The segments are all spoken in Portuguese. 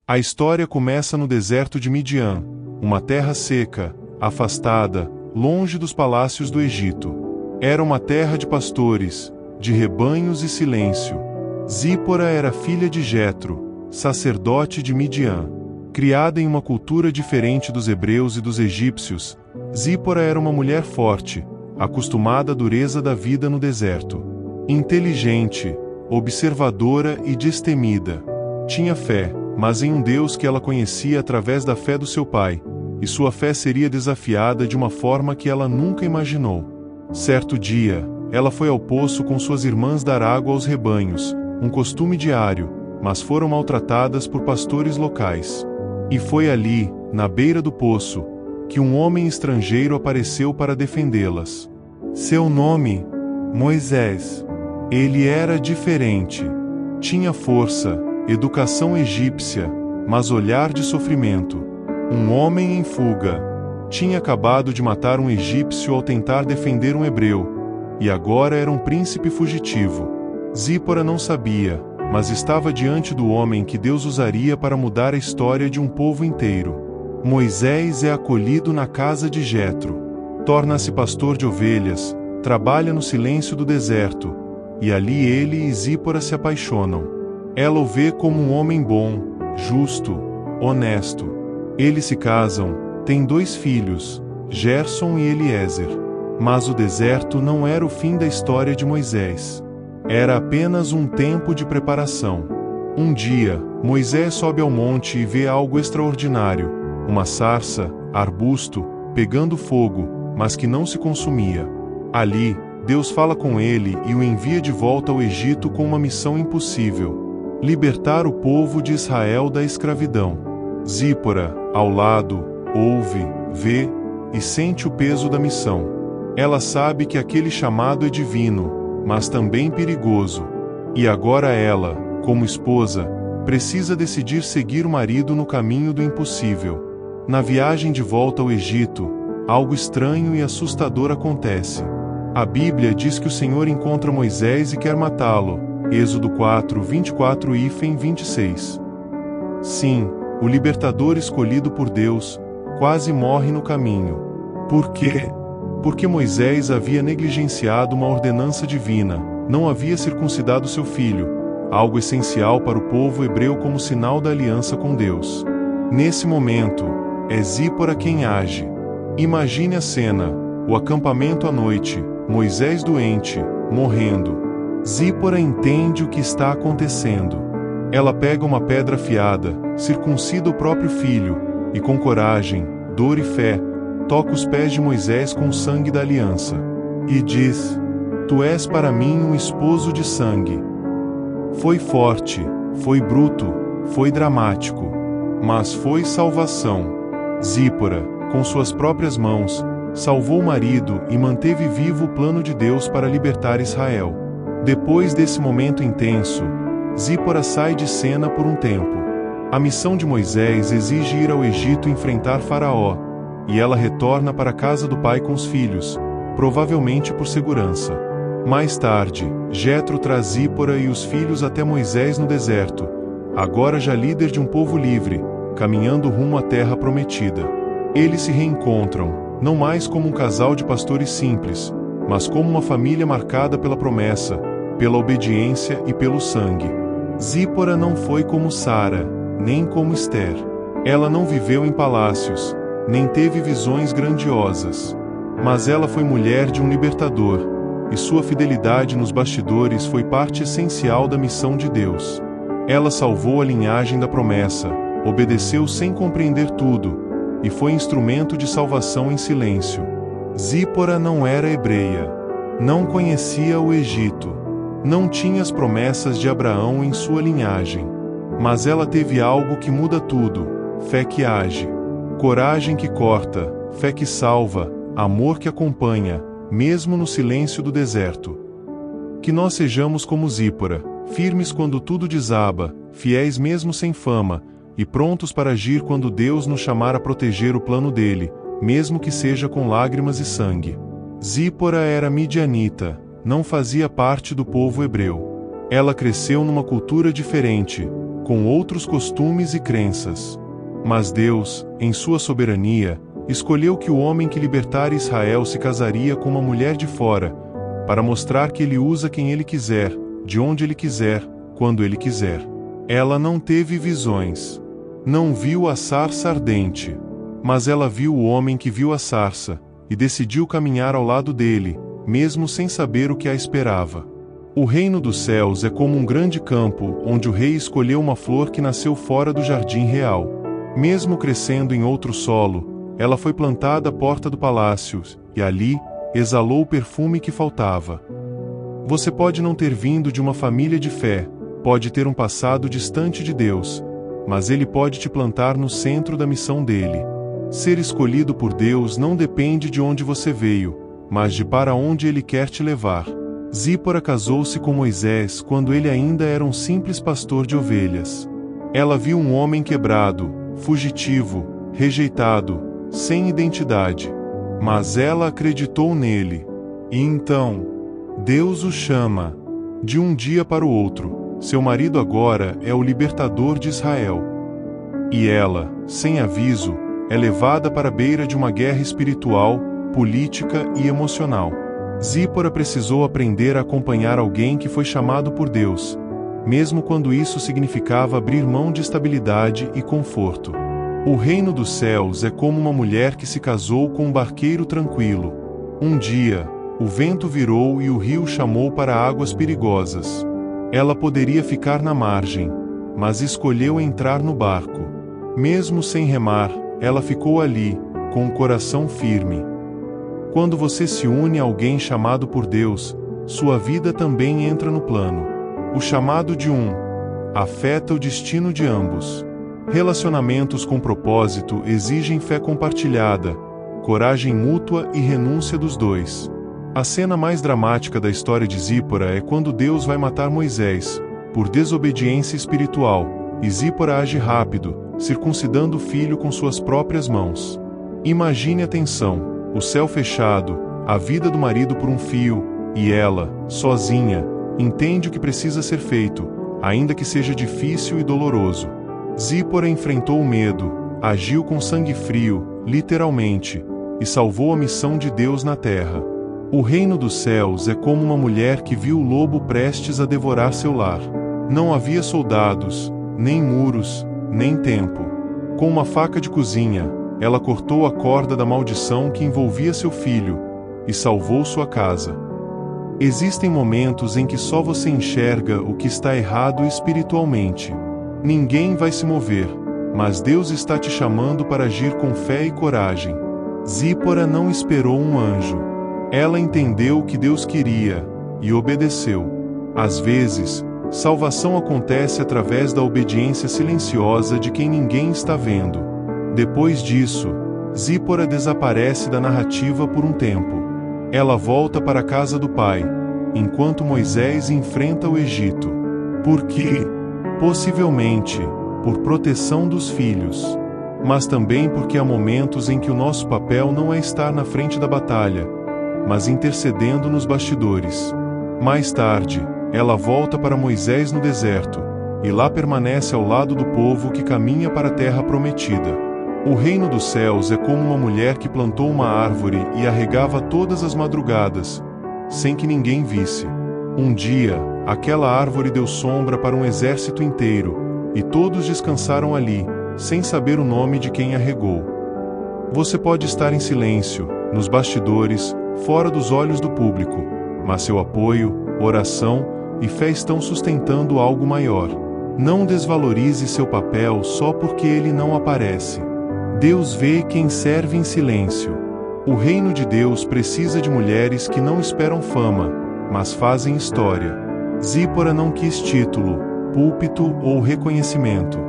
A história começa no deserto de Midian, uma terra seca, afastada, longe dos palácios do Egito. Era uma terra de pastores, de rebanhos e silêncio. Zípora era filha de Jetro, sacerdote de Midian. Criada em uma cultura diferente dos hebreus e dos egípcios, Zípora era uma mulher forte, acostumada à dureza da vida no deserto. Inteligente, observadora e destemida. Tinha fé, mas em um Deus que ela conhecia através da fé do seu pai, e sua fé seria desafiada de uma forma que ela nunca imaginou. Certo dia, ela foi ao poço com suas irmãs dar água aos rebanhos, um costume diário, mas foram maltratadas por pastores locais. E foi ali, na beira do poço, que um homem estrangeiro apareceu para defendê-las. Seu nome? Moisés. Ele era diferente. Tinha força, educação egípcia, mas olhar de sofrimento. Um homem em fuga. Tinha acabado de matar um egípcio ao tentar defender um hebreu, e agora era um príncipe fugitivo. Zípora não sabia, mas estava diante do homem que Deus usaria para mudar a história de um povo inteiro. Moisés é acolhido na casa de Jetro. Torna-se pastor de ovelhas, trabalha no silêncio do deserto, e ali ele e Zípora se apaixonam. Ela o vê como um homem bom, justo, honesto. Eles se casam, têm 2 filhos, Gerson e Eliezer. Mas o deserto não era o fim da história de Moisés. Era apenas um tempo de preparação. Um dia, Moisés sobe ao monte e vê algo extraordinário: uma sarça, arbusto, pegando fogo, mas que não se consumia. Ali, Deus fala com ele e o envia de volta ao Egito com uma missão impossível: libertar o povo de Israel da escravidão. Zípora, ao lado, ouve, vê e sente o peso da missão. Ela sabe que aquele chamado é divino, mas também perigoso. E agora ela, como esposa, precisa decidir seguir o marido no caminho do impossível. Na viagem de volta ao Egito, algo estranho e assustador acontece. A Bíblia diz que o Senhor encontra Moisés e quer matá-lo. Êxodo 4, 24 e 26. Sim, o libertador escolhido por Deus quase morre no caminho. Por quê? Porque Moisés havia negligenciado uma ordenança divina, não havia circuncidado seu filho, algo essencial para o povo hebreu como sinal da aliança com Deus. Nesse momento, é Zípora quem age. Imagine a cena: o acampamento à noite, Moisés doente, morrendo. Zípora entende o que está acontecendo. Ela pega uma pedra afiada, circuncida o próprio filho, e com coragem, dor e fé, toca os pés de Moisés com o sangue da aliança. E diz: Tu és para mim um esposo de sangue. Foi forte, foi bruto, foi dramático. Mas foi salvação. Zípora, com suas próprias mãos, salvou o marido e manteve vivo o plano de Deus para libertar Israel. Depois desse momento intenso, Zípora sai de cena por um tempo. A missão de Moisés exige ir ao Egito enfrentar Faraó, e ela retorna para a casa do pai com os filhos, provavelmente por segurança. Mais tarde, Jetro traz Zípora e os filhos até Moisés no deserto, agora já líder de um povo livre, caminhando rumo à terra prometida. Eles se reencontram, não mais como um casal de pastores simples, mas como uma família marcada pela promessa, pela obediência e pelo sangue. Zípora não foi como Sara, nem como Esther. Ela não viveu em palácios, nem teve visões grandiosas. Mas ela foi mulher de um libertador, e sua fidelidade nos bastidores foi parte essencial da missão de Deus. Ela salvou a linhagem da promessa, obedeceu sem compreender tudo, e foi instrumento de salvação em silêncio. Zípora não era hebreia, não conhecia o Egito, não tinha as promessas de Abraão em sua linhagem. Mas ela teve algo que muda tudo: fé que age. Coragem que corta, fé que salva, amor que acompanha, mesmo no silêncio do deserto. Que nós sejamos como Zípora, firmes quando tudo desaba, fiéis mesmo sem fama, e prontos para agir quando Deus nos chamar a proteger o plano dele, mesmo que seja com lágrimas e sangue. Zípora era midianita, não fazia parte do povo hebreu. Ela cresceu numa cultura diferente, com outros costumes e crenças. Mas Deus, em sua soberania, escolheu que o homem que libertara Israel se casaria com uma mulher de fora, para mostrar que ele usa quem ele quiser, de onde ele quiser, quando ele quiser. Ela não teve visões. Não viu a sarça ardente. Mas ela viu o homem que viu a sarça, e decidiu caminhar ao lado dele, mesmo sem saber o que a esperava. O reino dos céus é como um grande campo, onde o rei escolheu uma flor que nasceu fora do jardim real. Mesmo crescendo em outro solo, ela foi plantada à porta do palácio, e ali, exalou o perfume que faltava. Você pode não ter vindo de uma família de fé, pode ter um passado distante de Deus, mas Ele pode te plantar no centro da missão dele. Ser escolhido por Deus não depende de onde você veio, mas de para onde Ele quer te levar. Zípora casou-se com Moisés quando ele ainda era um simples pastor de ovelhas. Ela viu um homem quebrado, fugitivo, rejeitado, sem identidade. Mas ela acreditou nele. E então, Deus o chama. De um dia para o outro, seu marido agora é o libertador de Israel. E ela, sem aviso, é levada para a beira de uma guerra espiritual, política e emocional. Zípora precisou aprender a acompanhar alguém que foi chamado por Deus, mesmo quando isso significava abrir mão de estabilidade e conforto. O reino dos céus é como uma mulher que se casou com um barqueiro tranquilo. Um dia, o vento virou e o rio chamou para águas perigosas. Ela poderia ficar na margem, mas escolheu entrar no barco. Mesmo sem remar, ela ficou ali, com o coração firme. Quando você se une a alguém chamado por Deus, sua vida também entra no plano. O chamado de um afeta o destino de ambos. Relacionamentos com propósito exigem fé compartilhada, coragem mútua e renúncia dos dois. A cena mais dramática da história de Zípora é quando Deus vai matar Moisés, por desobediência espiritual, e Zípora age rápido, circuncidando o filho com suas próprias mãos. Imagine a tensão. O céu fechado, a vida do marido por um fio, e ela, sozinha, entende o que precisa ser feito, ainda que seja difícil e doloroso. Zípora enfrentou o medo, agiu com sangue frio, literalmente, e salvou a missão de Deus na terra. O reino dos céus é como uma mulher que viu o lobo prestes a devorar seu lar. Não havia soldados, nem muros, nem tempo. Com uma faca de cozinha, ela cortou a corda da maldição que envolvia seu filho, e salvou sua casa. Existem momentos em que só você enxerga o que está errado espiritualmente. Ninguém vai se mover, mas Deus está te chamando para agir com fé e coragem. Zípora não esperou um anjo. Ela entendeu o que Deus queria, e obedeceu. Às vezes, salvação acontece através da obediência silenciosa de quem ninguém está vendo. Depois disso, Zípora desaparece da narrativa por um tempo. Ela volta para a casa do pai, enquanto Moisés enfrenta o Egito. Por quê? Possivelmente, por proteção dos filhos. Mas também porque há momentos em que o nosso papel não é estar na frente da batalha, mas intercedendo nos bastidores. Mais tarde, ela volta para Moisés no deserto, e lá permanece ao lado do povo que caminha para a terra prometida. O reino dos céus é como uma mulher que plantou uma árvore e a regava todas as madrugadas, sem que ninguém visse. Um dia, aquela árvore deu sombra para um exército inteiro, e todos descansaram ali, sem saber o nome de quem a regou. Você pode estar em silêncio, nos bastidores, fora dos olhos do público, mas seu apoio, oração e fé estão sustentando algo maior. Não desvalorize seu papel só porque ele não aparece. Deus vê quem serve em silêncio. O reino de Deus precisa de mulheres que não esperam fama, mas fazem história. Zípora não quis título, púlpito ou reconhecimento,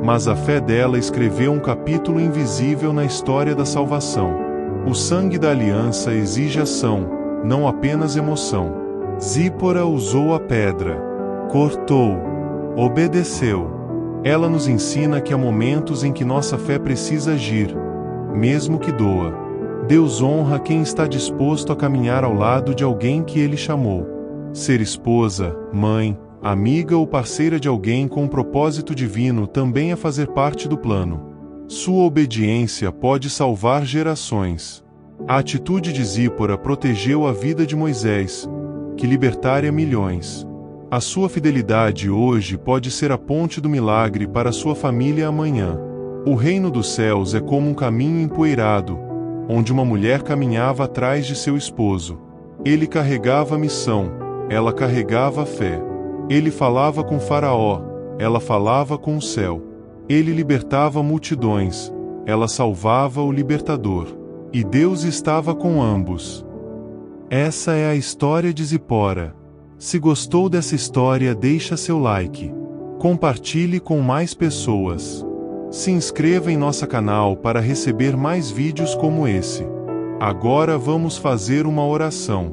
mas a fé dela escreveu um capítulo invisível na história da salvação. O sangue da aliança exige ação, não apenas emoção. Zípora usou a pedra, cortou, obedeceu. Ela nos ensina que há momentos em que nossa fé precisa agir, mesmo que doa. Deus honra quem está disposto a caminhar ao lado de alguém que Ele chamou. Ser esposa, mãe, amiga ou parceira de alguém com um propósito divino também a fazer parte do plano. Sua obediência pode salvar gerações. A atitude de Zípora protegeu a vida de Moisés, que libertaria milhões. A sua fidelidade hoje pode ser a ponte do milagre para sua família amanhã. O reino dos céus é como um caminho empoeirado, onde uma mulher caminhava atrás de seu esposo. Ele carregava a missão, ela carregava a fé. Ele falava com Faraó, ela falava com o céu. Ele libertava multidões, ela salvava o libertador. E Deus estava com ambos. Essa é a história de Zípora. Se gostou dessa história, deixa seu like. Compartilhe com mais pessoas. Se inscreva em nosso canal para receber mais vídeos como esse. Agora vamos fazer uma oração.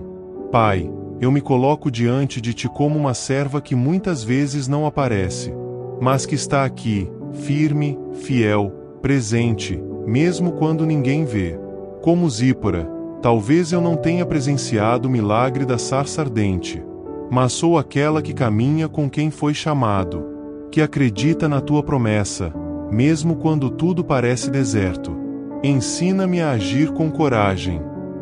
Pai, eu me coloco diante de Ti como uma serva que muitas vezes não aparece, mas que está aqui, firme, fiel, presente, mesmo quando ninguém vê. Como Zípora, talvez eu não tenha presenciado o milagre da sarça ardente, mas sou aquela que caminha com quem foi chamado, que acredita na Tua promessa, mesmo quando tudo parece deserto. Ensina-me a agir com coragem,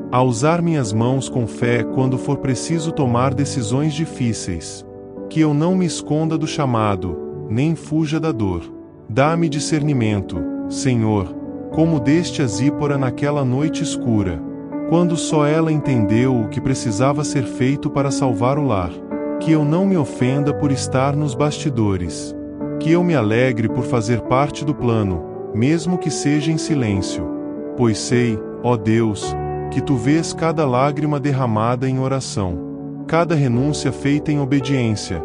a usar minhas mãos com fé quando for preciso tomar decisões difíceis. Que eu não me esconda do chamado, nem fuja da dor. Dá-me discernimento, Senhor, como deste a Zípora naquela noite escura, quando só ela entendeu o que precisava ser feito para salvar o lar. Que eu não me ofenda por estar nos bastidores. Que eu me alegre por fazer parte do plano, mesmo que seja em silêncio. Pois sei, ó Deus, que Tu vês cada lágrima derramada em oração, cada renúncia feita em obediência,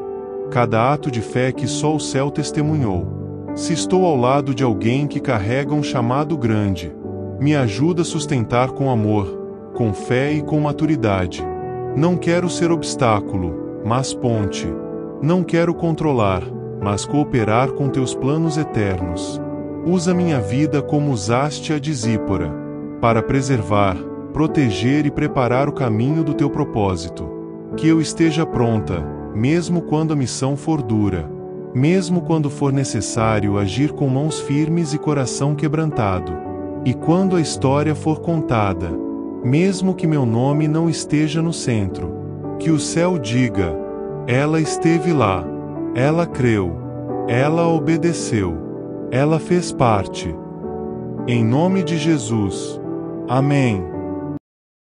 cada ato de fé que só o céu testemunhou. Se estou ao lado de alguém que carrega um chamado grande, me ajuda a sustentar com amor, com fé e com maturidade. Não quero ser obstáculo, mas ponte. Não quero controlar, mas cooperar com Teus planos eternos. Usa minha vida como usaste a de Zípora, para preservar, proteger e preparar o caminho do Teu propósito. Que eu esteja pronta, mesmo quando a missão for dura, mesmo quando for necessário agir com mãos firmes e coração quebrantado. E quando a história for contada, mesmo que meu nome não esteja no centro, que o céu diga: ela esteve lá, ela creu, ela obedeceu, ela fez parte. Em nome de Jesus. Amém.